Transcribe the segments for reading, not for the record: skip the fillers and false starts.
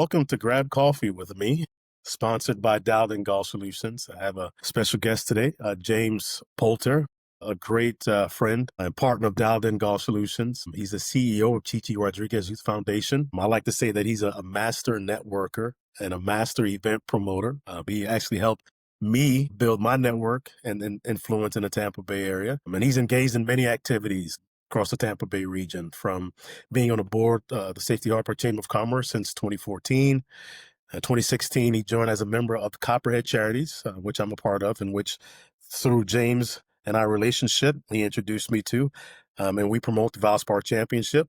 Welcome to Grab Coffee with me, sponsored by Dowden Golf Solutions. I have a special guest today, James Poulter, a great friend and partner of Dowden Golf Solutions. He's the CEO of Chichi Rodriguez Youth Foundation. I like to say that he's a master networker and a master event promoter. He actually helped me build my network and influence in the Tampa Bay area. And he's engaged in many activities across the Tampa Bay region, from being on the board, the Safety Harbor Chamber of Commerce since 2014. 2016, he joined as a member of Copperhead Charities, which I'm a part of, and which through James and our relationship, he introduced me to, and we promote the Valspar Championship.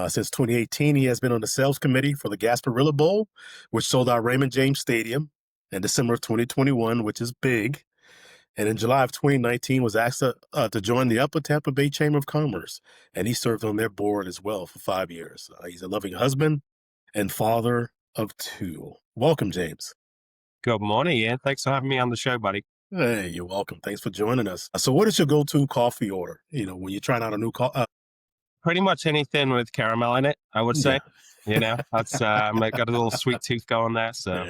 Since 2018, he has been on the sales committee for the Gasparilla Bowl, which sold out Raymond James Stadium in December of 2021, which is big. And in July of 2019, was asked to join the Upper Tampa Bay Chamber of Commerce, and he served on their board as well for 5 years. He's a loving husband and father of two. Welcome, James. Good morning, Ian. Thanks for having me on the show, buddy. Hey, you're welcome. Thanks for joining us. So what is your go-to coffee order? When you're trying out a new coffee? Pretty much anything with caramel in it, I would say. Yeah. That's I got a little sweet tooth going there. So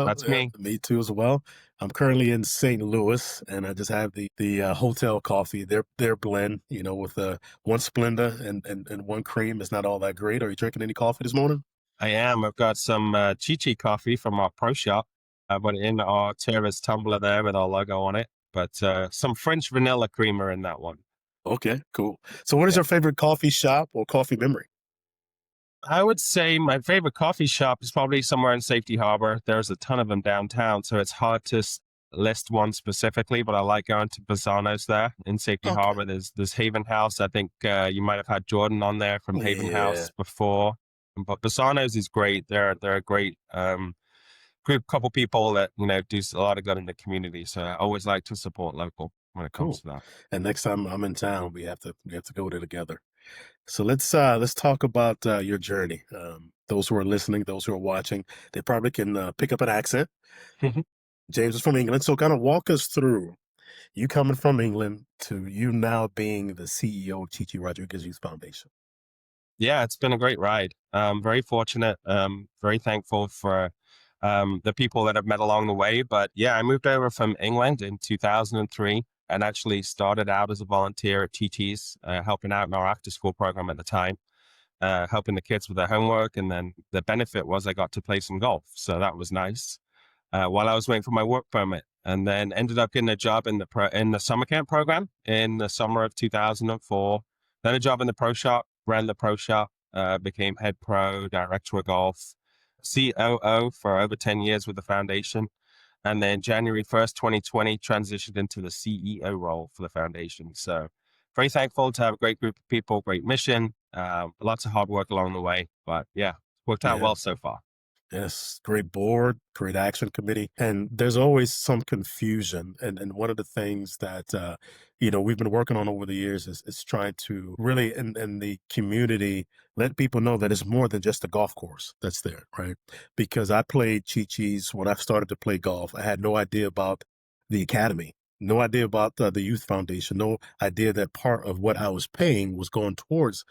that's me. Me too as well. I'm currently in St. Louis, and I just have the hotel coffee, their blend, with one Splenda and one cream. It's not all that great. Are you drinking any coffee this morning? I am. I've got some Chichi coffee from our pro shop. I put it in our terrace tumbler there with our logo on it, but some French vanilla creamer in that one. Okay, cool. So what is your favorite coffee shop or coffee memory? I would say my favorite coffee shop is probably somewhere in Safety Harbor. There's a ton of them downtown, so it's hard to list one specifically, but I like going to Bassano's there in Safety Okay. Harbor. There's Haven House. I think you might have had Jordan on there from Haven House before. But Bassano's is great. They're a great couple people that, do a lot of good in the community. So I always like to support local when it comes to that. And next time I'm in town, we have to go there together. So let's talk about your journey. Those who are listening, those who are watching, they probably can pick up an accent. James is from England, so kind of walk us through you coming from England to you now being the CEO of Chichi Rodriguez Youth Foundation. Yeah, it's been a great ride. Very fortunate. Very thankful for the people that I've met along the way. But yeah, I moved over from England in 2003 and actually started out as a volunteer at Chi-Chi's, helping out in our after school program at the time, helping the kids with their homework. And then the benefit was I got to play some golf. So that was nice while I was waiting for my work permit, and then ended up getting a job in the summer camp program in the summer of 2004. Then a job in the pro shop, ran the pro shop, became head pro, director of golf, COO for over 10 years with the foundation. And then January 1st, 2020, transitioned into the CEO role for the foundation. So very thankful to have a great group of people, great mission, lots of hard work along the way. But yeah, worked out well so far. Yes, great board, great action committee. And there's always some confusion. And one of the things that, we've been working on over the years is trying to really, in the community, let people know that it's more than just a golf course that's there, right? Because I played Chi-Chi's when I started to play golf. I had no idea about the academy. No idea about the youth foundation. No idea that part of what I was paying was going towards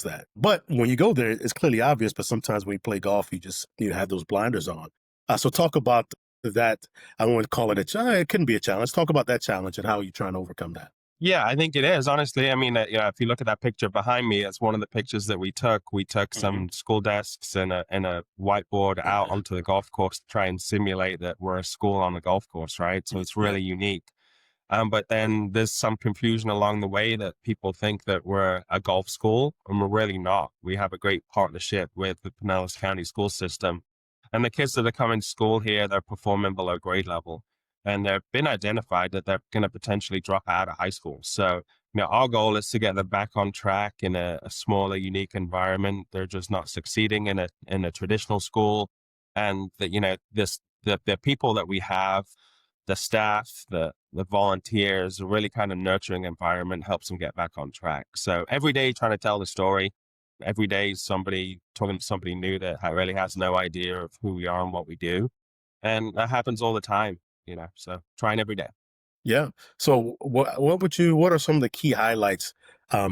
that. But when you go there, it's clearly obvious. But sometimes when you play golf, you have those blinders on. So talk about that. I won't call it a challenge. It couldn't be a challenge. Talk about that challenge and how you're trying to overcome that. Yeah, I think it is. Honestly, I mean, if you look at that picture behind me, it's one of the pictures that we took. We took some school desks and a whiteboard out onto the golf course to try and simulate that we're a school on the golf course, right? So it's really unique. But then there's some confusion along the way that people think that we're a golf school, and we're really not. We have a great partnership with the Pinellas County school system. And the kids that are coming to school here, they're performing below grade level. And they've been identified that they're going to potentially drop out of high school. So, our goal is to get them back on track in a smaller, unique environment. They're just not succeeding in a traditional school. And that, the people that we have, the staff, the volunteers, a really kind of nurturing environment helps them get back on track. So every day trying to tell the story, every day somebody talking to somebody new that really has no idea of who we are and what we do. And that happens all the time, so trying every day. Yeah. So what are some of the key highlights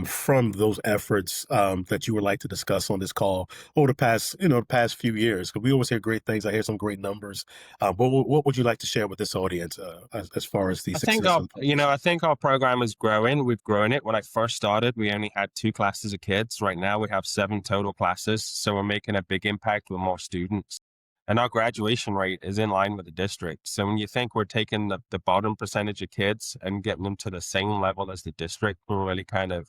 from those efforts that you would like to discuss on this call over the past, the past few years? Because we always hear great things. I hear some great numbers. What would you like to share with this audience as far as the success and focus? I think our program is growing. We've grown it. When I first started, we only had 2 classes of kids. Right now, we have 7 total classes. So we're making a big impact with more students. And our graduation rate is in line with the district. So when you think we're taking the bottom percentage of kids and getting them to the same level as the district, we're really kind of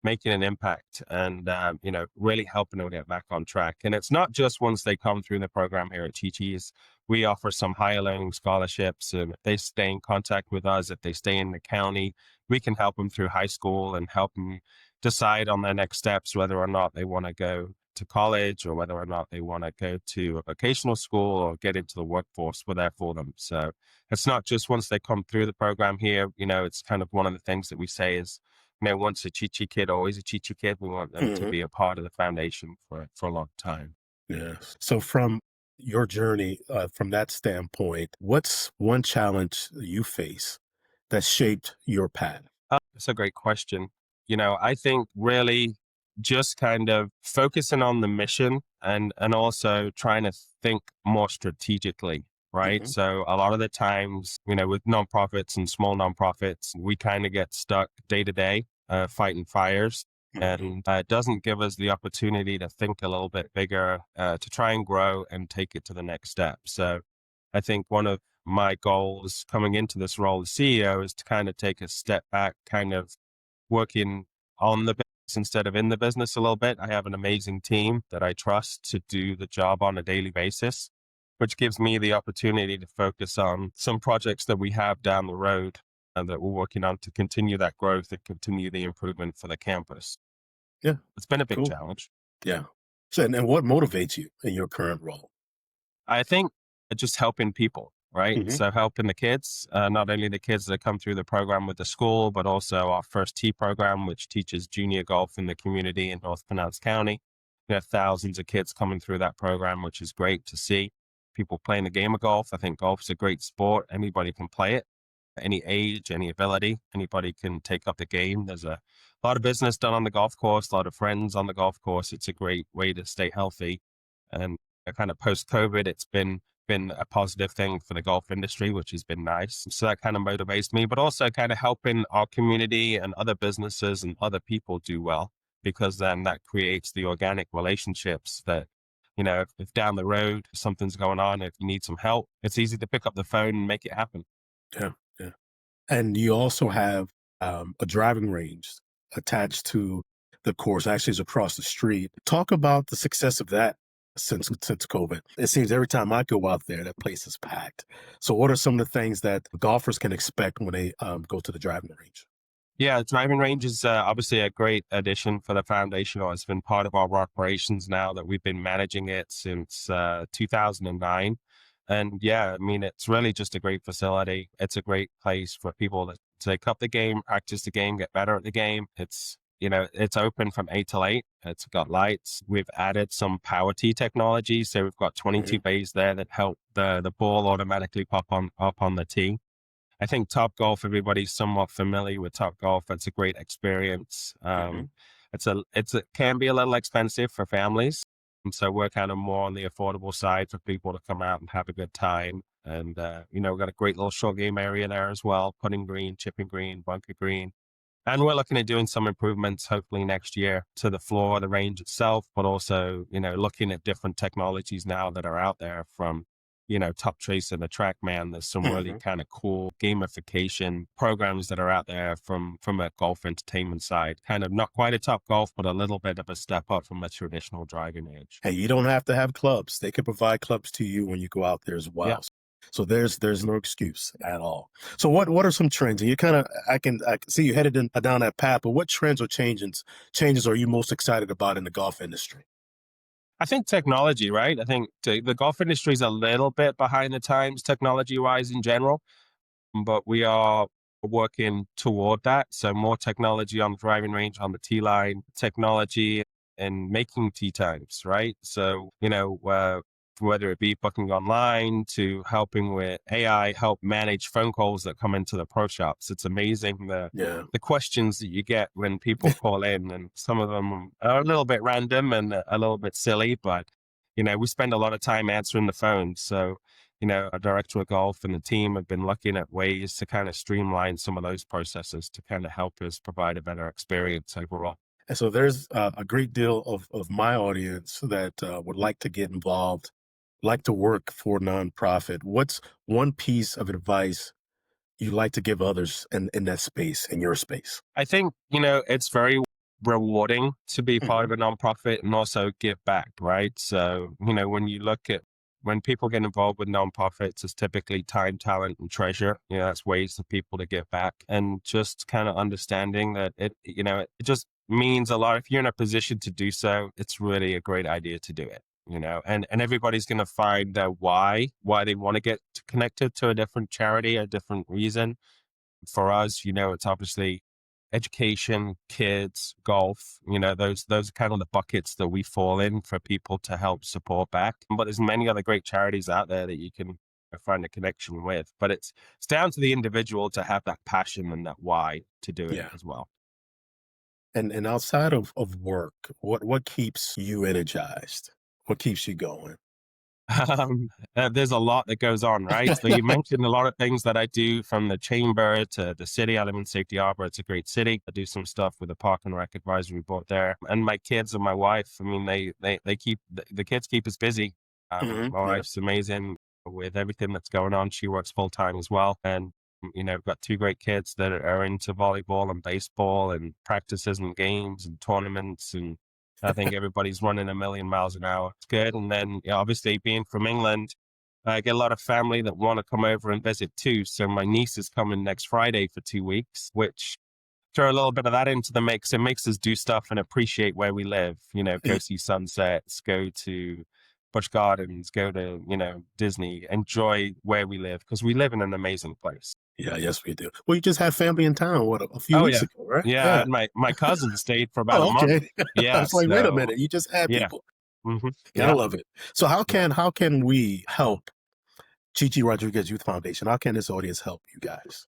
making an impact and, really helping them get back on track. And it's not just once they come through the program here at Chi-Chi's. We offer some higher learning scholarships. And if they stay in contact with us, if they stay in the county, we can help them through high school and help them decide on their next steps, whether or not they want to go to college or whether or not they want to go to a vocational school or get into the workforce. We're there for them. So it's not just once they come through the program here, it's kind of one of the things that we say is, once a Chi-Chi kid, always a Chi-Chi kid. We want them to Hmm. be a part of the foundation for a long time. Yeah. So from your journey, from that standpoint, what's one challenge you face that shaped your path? That's a great question. I think really just kind of focusing on the mission and also trying to think more strategically, right? Hmm. So a lot of the times, with nonprofits and small nonprofits, we kind of get stuck day to day, fighting fires. Hmm. And it doesn't give us the opportunity to think a little bit bigger, to try and grow and take it to the next step. So I think one of my goals coming into this role as CEO is to kind of take a step back, kind of working on the business instead of in the business a little bit. I have an amazing team that I trust to do the job on a daily basis, which gives me the opportunity to focus on some projects that we have down the road and that we're working on to continue that growth and continue the improvement for the campus. Yeah. It's been a big Cool. challenge. Yeah. So, and what motivates you in your current role? I think just helping people, right? Hmm. So helping the kids, not only the kids that come through the program with the school, but also our first T program, which teaches junior golf in the community in North Pinellas County. We have thousands of kids coming through that program, which is great to see. People playing the game of golf. I think golf is a great sport. Anybody can play it, any age, any ability. Anybody can take up the game. There's a lot of business done on the golf course, a lot of friends on the golf course. It's a great way to stay healthy. And kind of post COVID, it's been a positive thing for the golf industry, which has been nice. So that kind of motivates me, but also kind of helping our community and other businesses and other people do well, because then that creates the organic relationships that, if down the road something's going on, if you need some help, it's easy to pick up the phone and make it happen. Yeah. Yeah. And you also have a driving range attached to the course. Actually, it's across the street. Talk about the success of that since COVID. It seems every time I go out there, that place is packed. So, what are some of the things that golfers can expect when they go to the driving range? Yeah, driving range is obviously a great addition for the foundation. It's been part of our operations now that we've been managing it since 2009. And yeah, I mean, it's really just a great facility. It's a great place for people to take up the game, practice the game, get better at the game. It's open from 8 till 8. It's got lights. We've added some power tee technology. So we've got 22 Hmm. bays there that help the ball automatically pop on up on the tee. I think Top Golf, everybody's somewhat familiar with Top Golf. It's a great experience. Hmm. It can be a little expensive for families. And so we're kind of more on the affordable side for people to come out and have a good time. And, we've got a great little short game area there as well, putting green, chipping green, bunker green. And we're looking at doing some improvements hopefully next year to the floor, the range itself, but also, looking at different technologies now that are out there from, Top Trace and the TrackMan. There's some really Hmm. kind of cool gamification programs that are out there from a golf entertainment side. Kind of not quite a Top Golf, but a little bit of a step up from a traditional driving edge. Hey, you don't have to have clubs. They can provide clubs to you when you go out there as Yeah. well. So there's no excuse at all. So what are some trends? And you kind of I can see you headed down that path. But what trends or changes are you most excited about in the golf industry? I think technology, right? I think the golf industry is a little bit behind the times technology wise in general, but we are working toward that. So more technology on the driving range, on the tee line, technology and making tee times, right? So, whether it be booking online to helping with AI, help manage phone calls that come into the pro shops. It's amazing Yeah. the questions that you get when people call in, and some of them are a little bit random and a little bit silly, but we spend a lot of time answering the phone. So, our director of golf and the team have been looking at ways to kind of streamline some of those processes to kind of help us provide a better experience overall. And so there's a great deal of my audience that would like to get involved, like to work for a nonprofit. What's one piece of advice you like to give others in that space, in your space? I think, it's very rewarding to be part Hmm. of a nonprofit and also give back, right? So, when people get involved with nonprofits, it's typically time, talent, and treasure. That's ways for people to give back, and just kind of understanding that it just means a lot. If you're in a position to do so, it's really a great idea to do it. And everybody's going to find their why they want to get connected to a different charity, a different reason. For us, it's obviously education, kids, golf, those are kind of the buckets that we fall in for people to help support back. But there's many other great charities out there that you can find a connection with. But it's down to the individual to have that passion and that why to do it Yeah. as well. And outside of work, what keeps you energized? What keeps you going? There's a lot that goes on, right? So you mentioned a lot of things that I do, from the chamber to the city. I live in Safety Harbor. It's a great city. I do some stuff with the Park and Rec Advisory Board there. And my kids and my wife, I mean, they keep, the kids keep us busy. Hmm. My Yeah. wife's amazing with everything that's going on. She works full time as well. And, I've got two great kids that are into volleyball and baseball and practices and games and tournaments, and I think everybody's running a million miles an hour. It's good. And then, obviously, being from England, I get a lot of family that want to come over and visit too. So my niece is coming next Friday for 2 weeks, which, throw a little bit of that into the mix. It makes us do stuff and appreciate where we live. Go see sunsets, go to Busch Gardens, go to, Disney, enjoy where we live, because we live in an amazing place. Yeah, yes, we do. Well, you just had family in town, what, a few Oh, weeks yeah. ago, right? Yeah. Yeah. And my cousin stayed for about a Oh, month. okay. I Yeah. was like, wait a So, minute, you just had yeah. people. hmm Yeah, I Yeah. love it. So Yeah. how can we help Chichi Rodriguez Youth Foundation? How can this audience help you guys?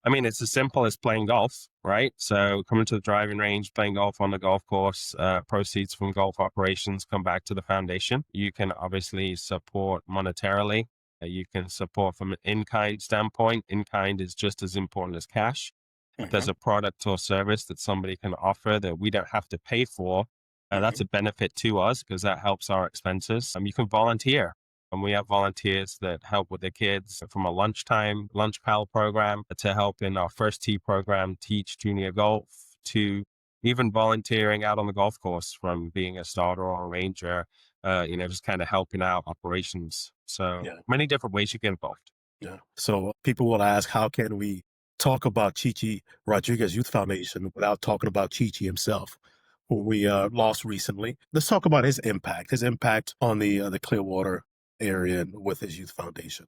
I mean, it's as simple as playing golf, right? So coming to the driving range, playing golf on the golf course, proceeds from golf operations come back to the foundation. You can obviously support monetarily. You can support from an in-kind standpoint. In-kind is just as important as cash. If there's Hmm. a product or service that somebody can offer that we don't have to pay for, that's Hmm. a benefit to us because that helps our expenses. You can volunteer. And we have volunteers that help with the kids, from a lunch pal program to help in our first tee program, teach junior golf, to even volunteering out on the golf course, from being a starter or a ranger, just kind of helping out operations. So Yeah. many different ways you get involved. Yeah. So people will ask, how can we talk about Chichi Rodriguez Youth Foundation without talking about Chichi himself, who we lost recently? Let's talk about his impact on the Clearwater area and with his youth foundation.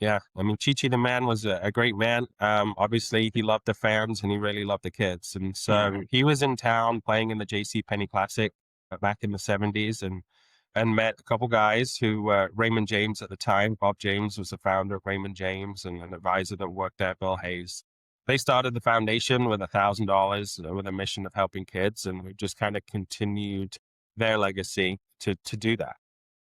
Yeah. I mean, Chichi the man was a great man. Obviously, he loved the fans and he really loved the kids. And so Hmm. he was in town playing in the JC Penney Classic back in the 70s, and met a couple guys who, Raymond James at the time. Bob James was the founder of Raymond James, and an advisor that worked there, Bill Hayes. They started the foundation with $1,000 with a mission of helping kids. And we've just kind of continued their legacy to do that.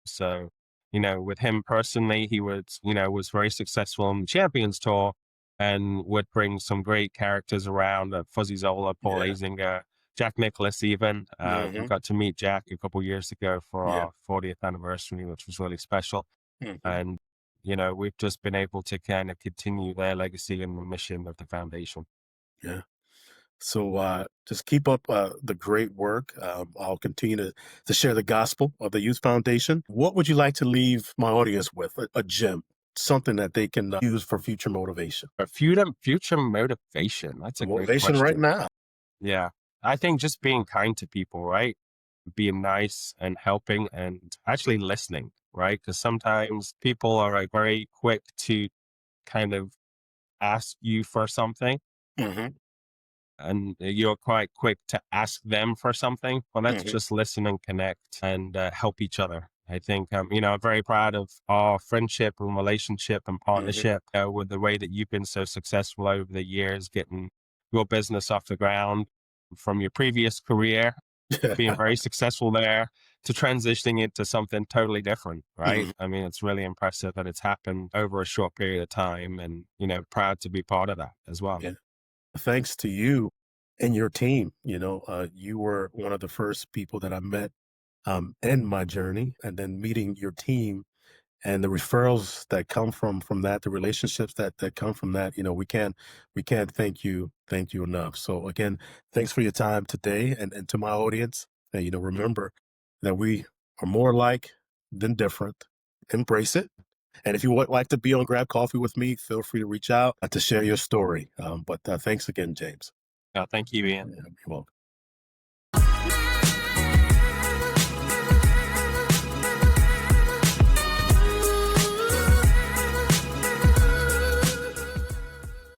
So, with him personally, he was very successful on the Champions Tour and would bring some great characters around, Fuzzy Zola, Paul Yeah. Azinger, Jack Nicklaus even. We Hmm. got to meet Jack a couple years ago for Yeah. our 40th anniversary, which was really special. Hmm. And, we've just been able to kind of continue their legacy and the mission of the foundation. Yeah. So just keep up the great work. I'll continue to share the gospel of the Youth Foundation. What would you like to leave my audience with? A gem, something that they can use for future motivation. But future motivation, that's a great Motivation right question. now. Yeah. I think just being kind to people, right? Being nice and helping and actually listening, right? Because sometimes people are, like, very quick to kind of ask you for something, Hmm. and you're quite quick to ask them for something. Well, let's Hmm. just listen and connect and help each other. I think, I'm very proud of our friendship and relationship and Mhm. partnership, with the way that you've been so successful over the years, getting your business off the ground from your previous career, being very successful there, to transitioning into something totally different, right? Mhm. I mean, it's really impressive that it's happened over a short period of time, and, proud to be part of that as well. Yeah. Thanks to you and your team. You were one of the first people that I met in my journey, and then meeting your team and the referrals that come from that, the relationships that come from that. We can't thank you enough. So again, thanks for your time today, and to my audience. Remember that we are more alike than different. Embrace it. And if you would like to be on Grab Coffee with me, feel free to reach out to share your story. But thanks again, James. Thank you, Ian. Yeah, you're welcome.